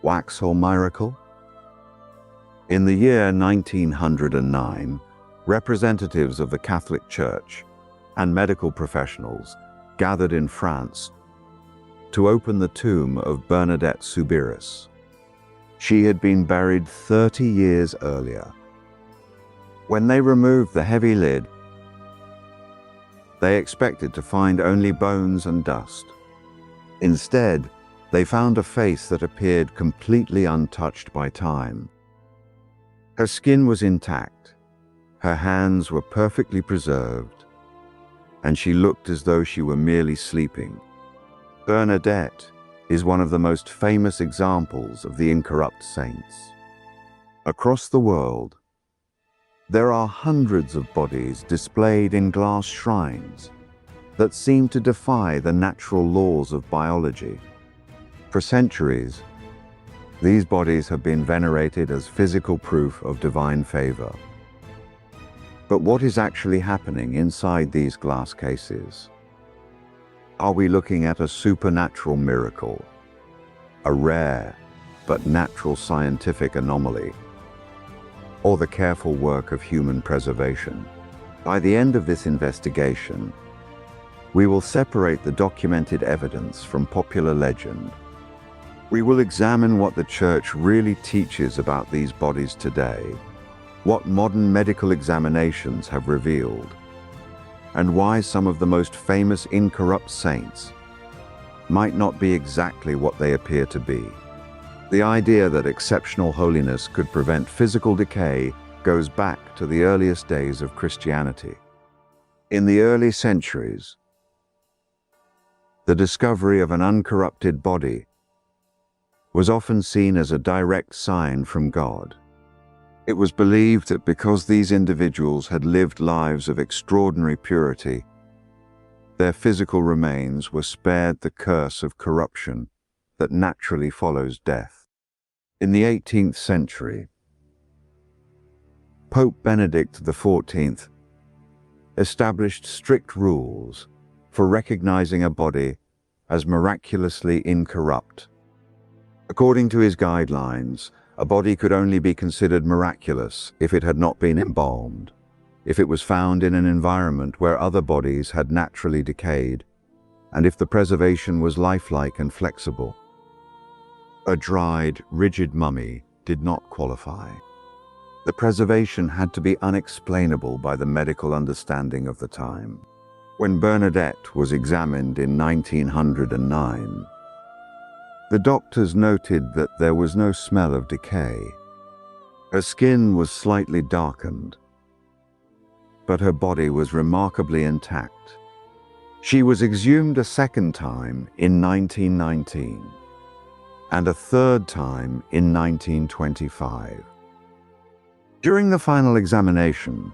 Wax or miracle? In the year 1909, representatives of the Catholic Church and medical professionals gathered in France to open the tomb of Bernadette Soubirous. She had been buried 30 years earlier. When they removed the heavy lid, they expected to find only bones and dust. Instead, they found a face that appeared completely untouched by time. Her skin was intact, her hands were perfectly preserved, and she looked as though she were merely sleeping. Bernadette is one of the most famous examples of the incorrupt saints. Across the world, there are hundreds of bodies displayed in glass shrines that seem to defy the natural laws of biology. For centuries, these bodies have been venerated as physical proof of divine favor. But what is actually happening inside these glass cases? Are we looking at a supernatural miracle, a rare but natural scientific anomaly, or the careful work of human preservation? By the end of this investigation, we will separate the documented evidence from popular legend. We will examine what the Church really teaches about these bodies today, what modern medical examinations have revealed, and why some of the most famous incorrupt saints might not be exactly what they appear to be. The idea that exceptional holiness could prevent physical decay goes back to the earliest days of Christianity. In the early centuries, the discovery of an uncorrupted body was often seen as a direct sign from God. It was believed that because these individuals had lived lives of extraordinary purity, their physical remains were spared the curse of corruption that naturally follows death. In the 18th century, Pope Benedict XIV established strict rules for recognizing a body as miraculously incorrupt. According to his guidelines, a body could only be considered miraculous if it had not been embalmed, if it was found in an environment where other bodies had naturally decayed, and if the preservation was lifelike and flexible. A dried, rigid mummy did not qualify. The preservation had to be unexplainable by the medical understanding of the time. When Bernadette was examined in 1909, the doctors noted that there was no smell of decay. Her skin was slightly darkened, but her body was remarkably intact. She was exhumed a second time in 1919 and a third time in 1925. During the final examination,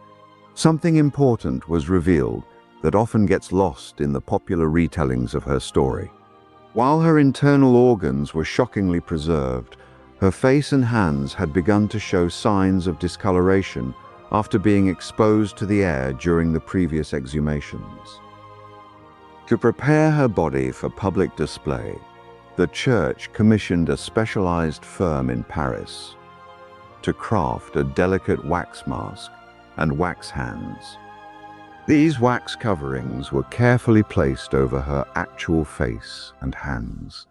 something important was revealed that often gets lost in the popular retellings of her story. While her internal organs were shockingly preserved, her face and hands had begun to show signs of discoloration after being exposed to the air during the previous exhumations. To prepare her body for public display, the Church commissioned a specialized firm in Paris to craft a delicate wax mask and wax hands. These wax coverings were carefully placed over her actual face and hands.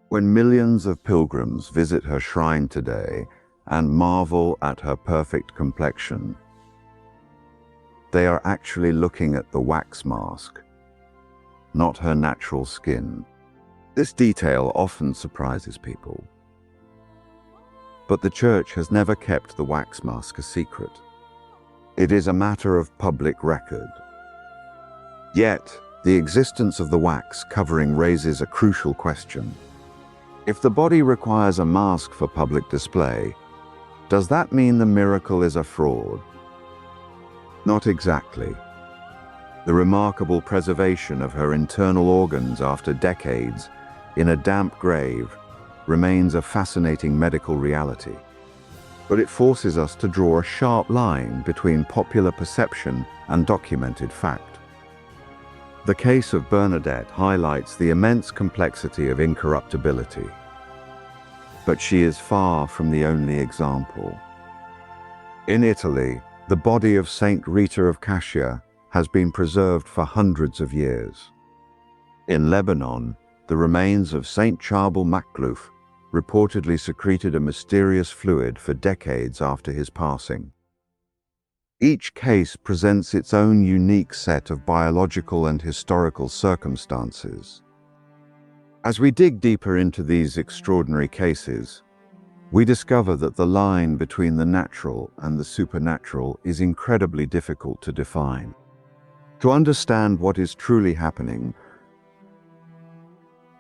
When millions of pilgrims visit her shrine today and marvel at her perfect complexion, they are actually looking at the wax mask, not her natural skin. This detail often surprises people, but the Church has never kept the wax mask a secret. It is a matter of public record. Yet, the existence of the wax covering raises a crucial question. If the body requires a mask for public display, does that mean the miracle is a fraud? Not exactly. The remarkable preservation of her internal organs after decades in a damp grave remains a fascinating medical reality. But it forces us to draw a sharp line between popular perception and documented fact. The case of Bernadette highlights the immense complexity of incorruptibility. but she is far from the only example. In Italy, the body of Saint Rita of Cascia has been preserved for hundreds of years. In Lebanon, the remains of Saint Charbel Makhlouf reportedly secreted a mysterious fluid for decades after his passing. Each case presents its own unique set of biological and historical circumstances. As we dig deeper into these extraordinary cases, we discover that the line between the natural and the supernatural is incredibly difficult to define. To understand what is truly happening,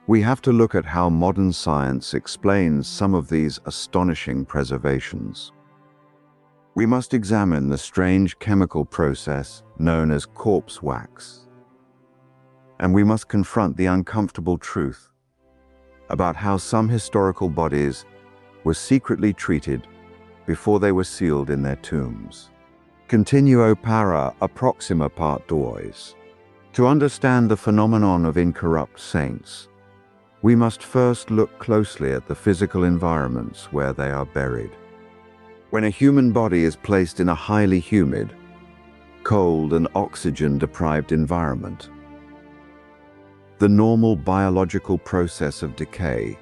we have to look at how modern science explains some of these astonishing preservations. We must examine the strange chemical process known as corpse wax. And we must confront the uncomfortable truth about how some historical bodies were secretly treated before they were sealed in their tombs. Continuo para a próxima part 2. To understand the phenomenon of incorrupt saints, we must first look closely at the physical environments where they are buried. When a human body is placed in a highly humid, cold and oxygen-deprived environment, the normal biological process of decay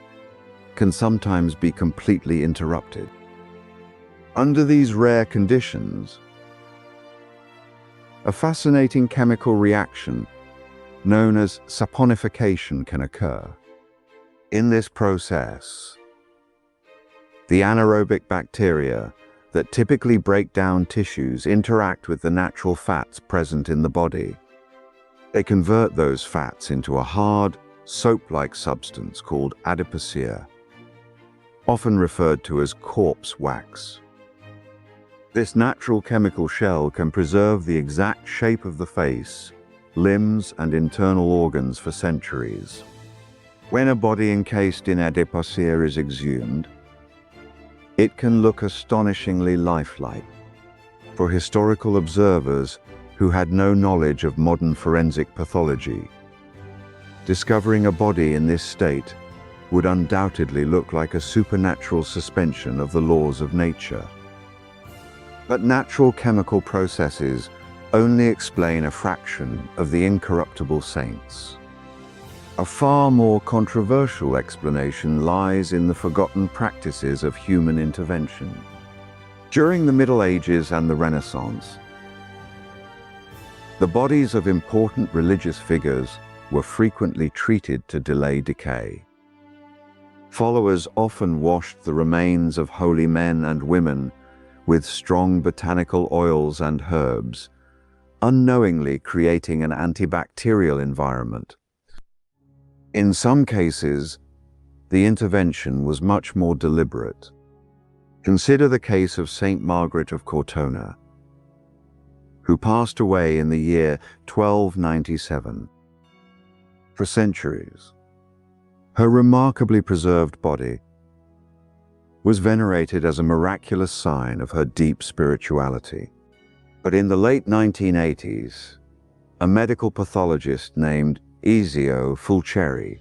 can sometimes be completely interrupted. Under these rare conditions, a fascinating chemical reaction known as saponification can occur. In this process, the anaerobic bacteria that typically break down tissues interact with the natural fats present in the body. They convert those fats into a hard, soap-like substance called adipocere, often referred to as corpse wax. This natural chemical shell can preserve the exact shape of the face, limbs, and internal organs for centuries. When a body encased in adipocere is exhumed, it can look astonishingly lifelike. For historical observers who had no knowledge of modern forensic pathology, discovering a body in this state would undoubtedly look like a supernatural suspension of the laws of nature. But natural chemical processes only explain a fraction of the incorruptible saints. A far more controversial explanation lies in the forgotten practices of human intervention. During the Middle Ages and the Renaissance, the bodies of important religious figures were frequently treated to delay decay. Followers often washed the remains of holy men and women with strong botanical oils and herbs, unknowingly creating an antibacterial environment. In some cases, the intervention was much more deliberate. Consider the case of Saint Margaret of Cortona, who passed away in the year 1297. For centuries, her remarkably preserved body was venerated as a miraculous sign of her deep spirituality. But in the late 1980s, a medical pathologist named Ezio Fulceri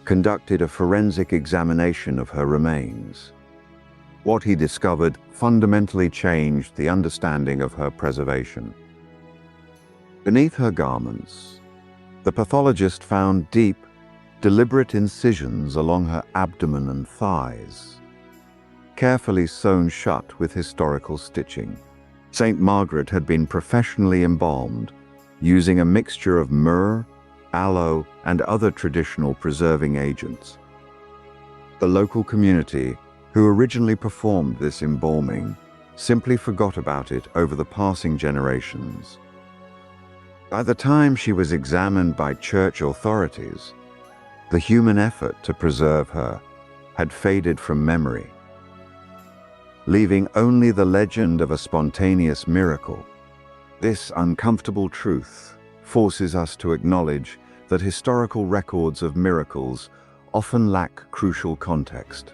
conducted a forensic examination of her remains. What he discovered fundamentally changed the understanding of her preservation. Beneath her garments, the pathologist found deep, deliberate incisions along her abdomen and thighs, carefully sewn shut with historical stitching. Saint Margaret had been professionally embalmed using a mixture of myrrh, aloe, and other traditional preserving agents. The local community, who originally performed this embalming, simply forgot about it over the passing generations. By the time she was examined by church authorities, the human effort to preserve her had faded from memory, leaving only the legend of a spontaneous miracle. This uncomfortable truth forces us to acknowledge that historical records of miracles often lack crucial context.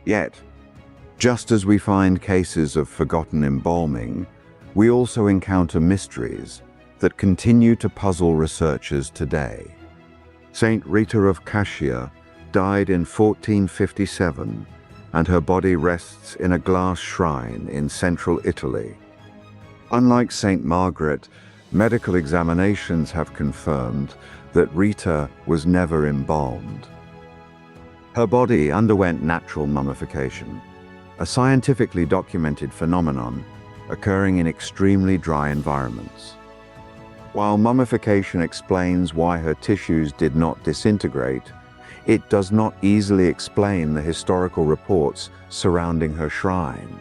Yet, just as we find cases of forgotten embalming, we also encounter mysteries that continue to puzzle researchers today. Saint Rita of Cascia died in 1457, and her body rests in a glass shrine in central Italy. Unlike Saint Margaret, medical examinations have confirmed that Rita was never embalmed. Her body underwent natural mummification, a scientifically documented phenomenon occurring in extremely dry environments. While mummification explains why her tissues did not disintegrate, it does not easily explain the historical reports surrounding her shrine.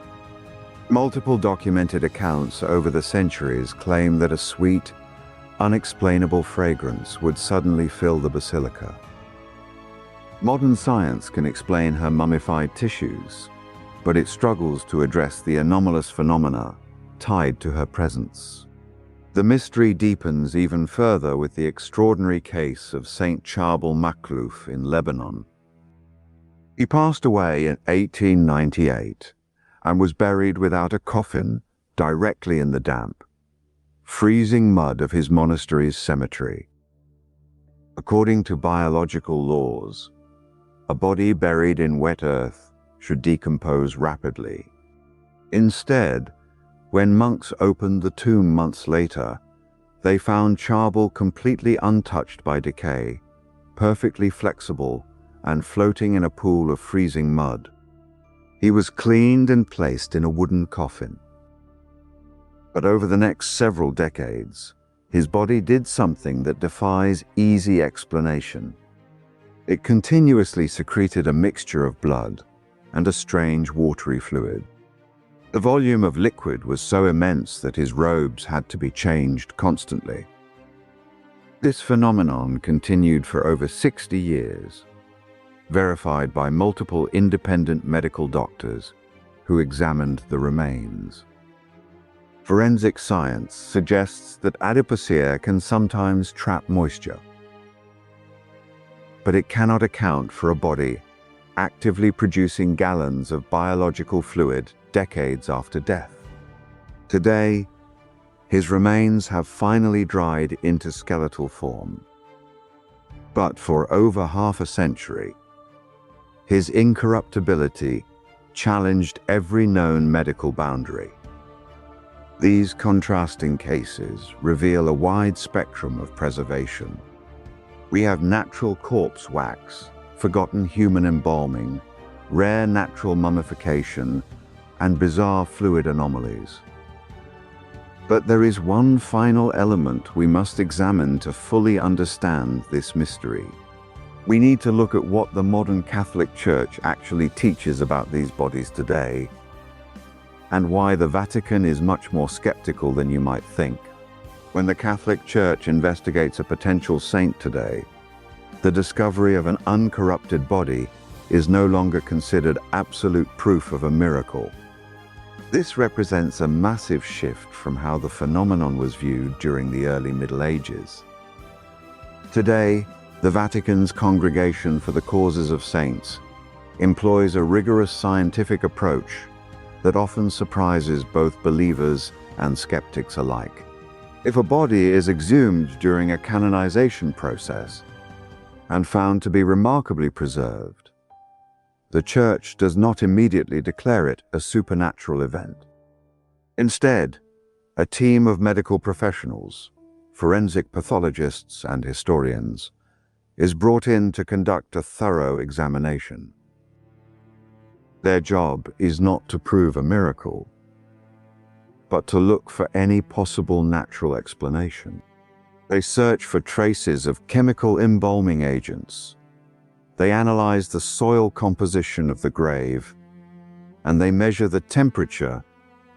Multiple documented accounts over the centuries claim that a sweet, unexplainable fragrance would suddenly fill the basilica. Modern science can explain her mummified tissues, but it struggles to address the anomalous phenomena tied to her presence. The mystery deepens even further with the extraordinary case of Saint Charbel Makhlouf in Lebanon. He passed away in 1898 and was buried without a coffin directly in the damp, freezing mud of his monastery's cemetery. According to biological laws, a body buried in wet earth should decompose rapidly. Instead, when monks opened the tomb months later, they found Charbel completely untouched by decay, perfectly flexible, and floating in a pool of freezing mud. He was cleaned and placed in a wooden coffin. But over the next several decades, his body did something that defies easy explanation. It continuously secreted a mixture of blood and a strange watery fluid. The volume of liquid was so immense that his robes had to be changed constantly. This phenomenon continued for over 60 years, verified by multiple independent medical doctors who examined the remains. Forensic science suggests that adipocere can sometimes trap moisture, but it cannot account for a body actively producing gallons of biological fluid decades after death. Today, his remains have finally dried into skeletal form. But for over half a century, his incorruptibility challenged every known medical boundary. These contrasting cases reveal a wide spectrum of preservation. We have natural corpse wax, forgotten human embalming, rare natural mummification, and bizarre fluid anomalies. But there is one final element we must examine to fully understand this mystery. We need to look at what the modern Catholic Church actually teaches about these bodies today, and why the Vatican is much more skeptical than you might think. When the Catholic Church investigates a potential saint today, the discovery of an uncorrupted body is no longer considered absolute proof of a miracle. This represents a massive shift from how the phenomenon was viewed during the early Middle Ages. Today, the Vatican's Congregation for the Causes of Saints employs a rigorous scientific approach that often surprises both believers and skeptics alike. If a body is exhumed during a canonization process and found to be remarkably preserved, the Church does not immediately declare it a supernatural event. Instead, a team of medical professionals, forensic pathologists and historians, is brought in to conduct a thorough examination. Their job is not to prove a miracle, but to look for any possible natural explanation. They search for traces of chemical embalming agents. They analyze the soil composition of the grave, and they measure the temperature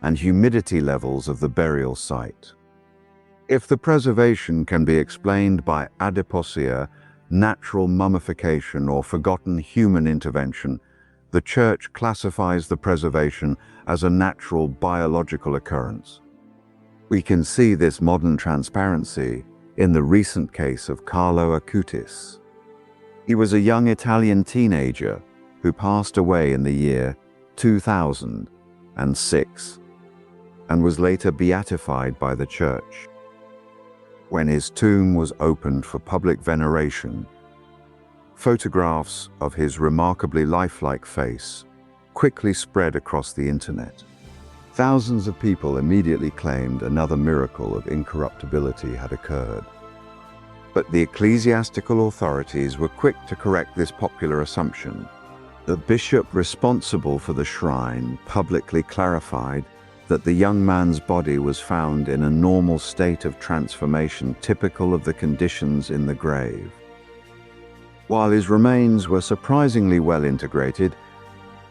and humidity levels of the burial site. If the preservation can be explained by adipocere, natural mummification, or forgotten human intervention, the Church classifies the preservation as a natural biological occurrence. We can see this modern transparency in the recent case of Carlo Acutis. He was a young Italian teenager who passed away in the year 2006 and was later beatified by the Church. When his tomb was opened for public veneration, Photographs of his remarkably lifelike face quickly spread across the internet. Thousands of people immediately claimed another miracle of incorruptibility had occurred. But the ecclesiastical authorities were quick to correct this popular assumption. The bishop responsible for the shrine publicly clarified that the young man's body was found in a normal state of transformation typical of the conditions in the grave. While his remains were surprisingly well integrated,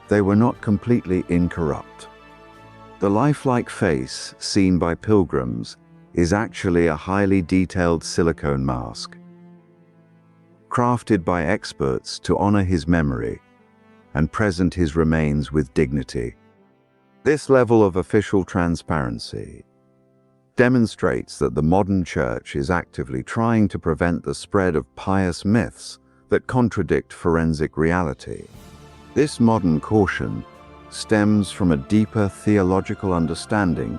they were not completely incorrupt. The lifelike face seen by pilgrims is actually a highly detailed silicone mask, crafted by experts to honor his memory and present his remains with dignity. This level of official transparency demonstrates that the modern church is actively trying to prevent the spread of pious myths that contradict forensic reality. This modern caution stems from a deeper theological understanding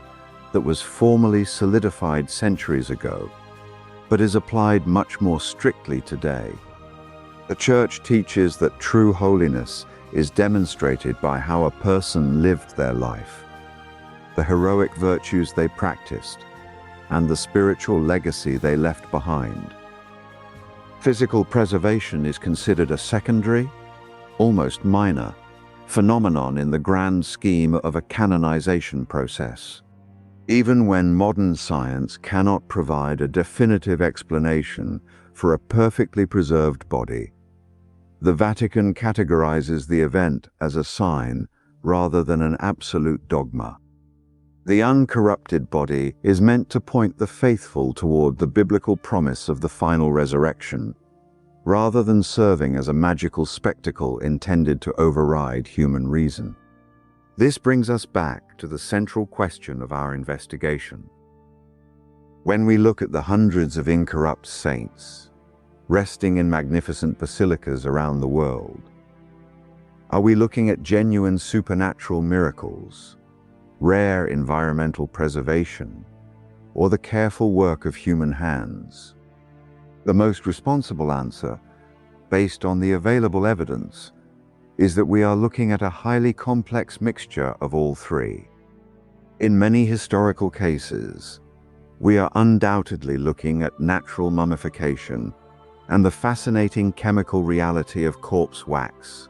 that was formally solidified centuries ago, but is applied much more strictly today. The Church teaches that true holiness is demonstrated by how a person lived their life, the heroic virtues they practiced, and the spiritual legacy they left behind. Physical preservation is considered a secondary, almost minor, phenomenon in the grand scheme of a canonization process. Even when modern science cannot provide a definitive explanation for a perfectly preserved body, the Vatican categorizes the event as a sign rather than an absolute dogma. The uncorrupted body is meant to point the faithful toward the biblical promise of the final resurrection, rather than serving as a magical spectacle intended to override human reason. This brings us back to the central question of our investigation. When we look at the hundreds of incorrupt saints resting in magnificent basilicas around the world, are we looking at genuine supernatural miracles, rare environmental preservation, or the careful work of human hands? The most responsible answer, based on the available evidence, is that we are looking at a highly complex mixture of all three. In many historical cases, we are undoubtedly looking at natural mummification and the fascinating chemical reality of corpse wax.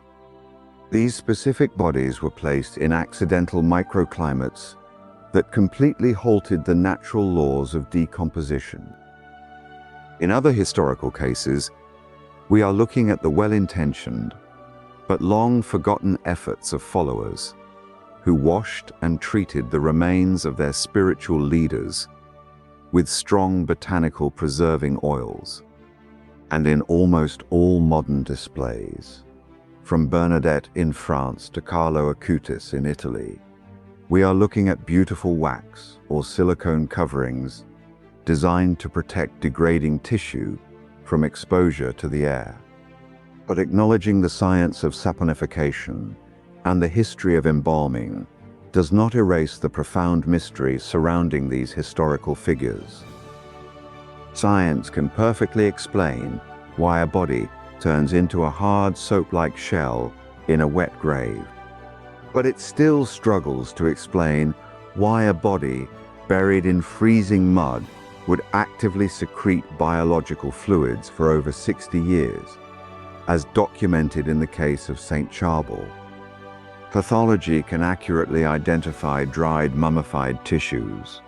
These specific bodies were placed in accidental microclimates that completely halted the natural laws of decomposition. In other historical cases, we are looking at the well-intentioned but long-forgotten efforts of followers who washed and treated the remains of their spiritual leaders with strong botanical preserving oils. And in almost all modern displays, from Bernadette in France to Carlo Acutis in Italy, we are looking at beautiful wax or silicone coverings designed to protect degrading tissue from exposure to the air. But acknowledging the science of saponification and the history of embalming does not erase the profound mystery surrounding these historical figures. Science can perfectly explain why a body turns into a hard soap-like shell in a wet grave, but it still struggles to explain why a body buried in freezing mud would actively secrete biological fluids for over 60 years, as documented in the case of St. Charbel. Pathology can accurately identify dried mummified tissues,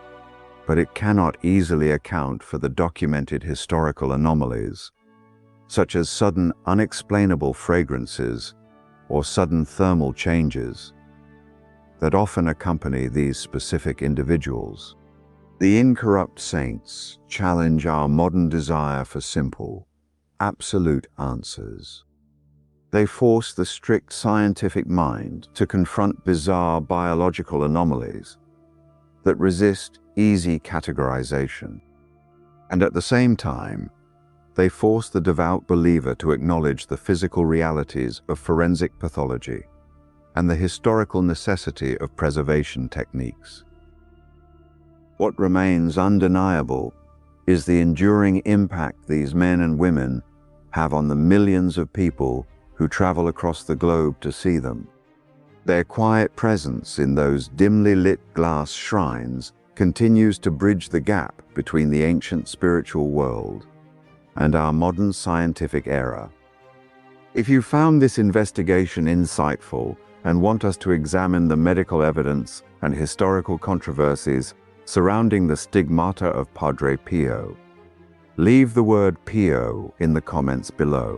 but it cannot easily account for the documented historical anomalies, such as sudden unexplainable fragrances or sudden thermal changes, that often accompany these specific individuals. The incorrupt saints challenge our modern desire for simple, absolute answers. They force the strict scientific mind to confront bizarre biological anomalies that resist easy categorization. And at the same time, they force the devout believer to acknowledge the physical realities of forensic pathology and the historical necessity of preservation techniques. What remains undeniable is the enduring impact these men and women have on the millions of people who travel across the globe to see them. Their quiet presence in those dimly lit glass shrines continues to bridge the gap between the ancient spiritual world and our modern scientific era. If you found this investigation insightful and want us to examine the medical evidence and historical controversies surrounding the stigmata of Padre Pio, leave the word Pio in the comments below.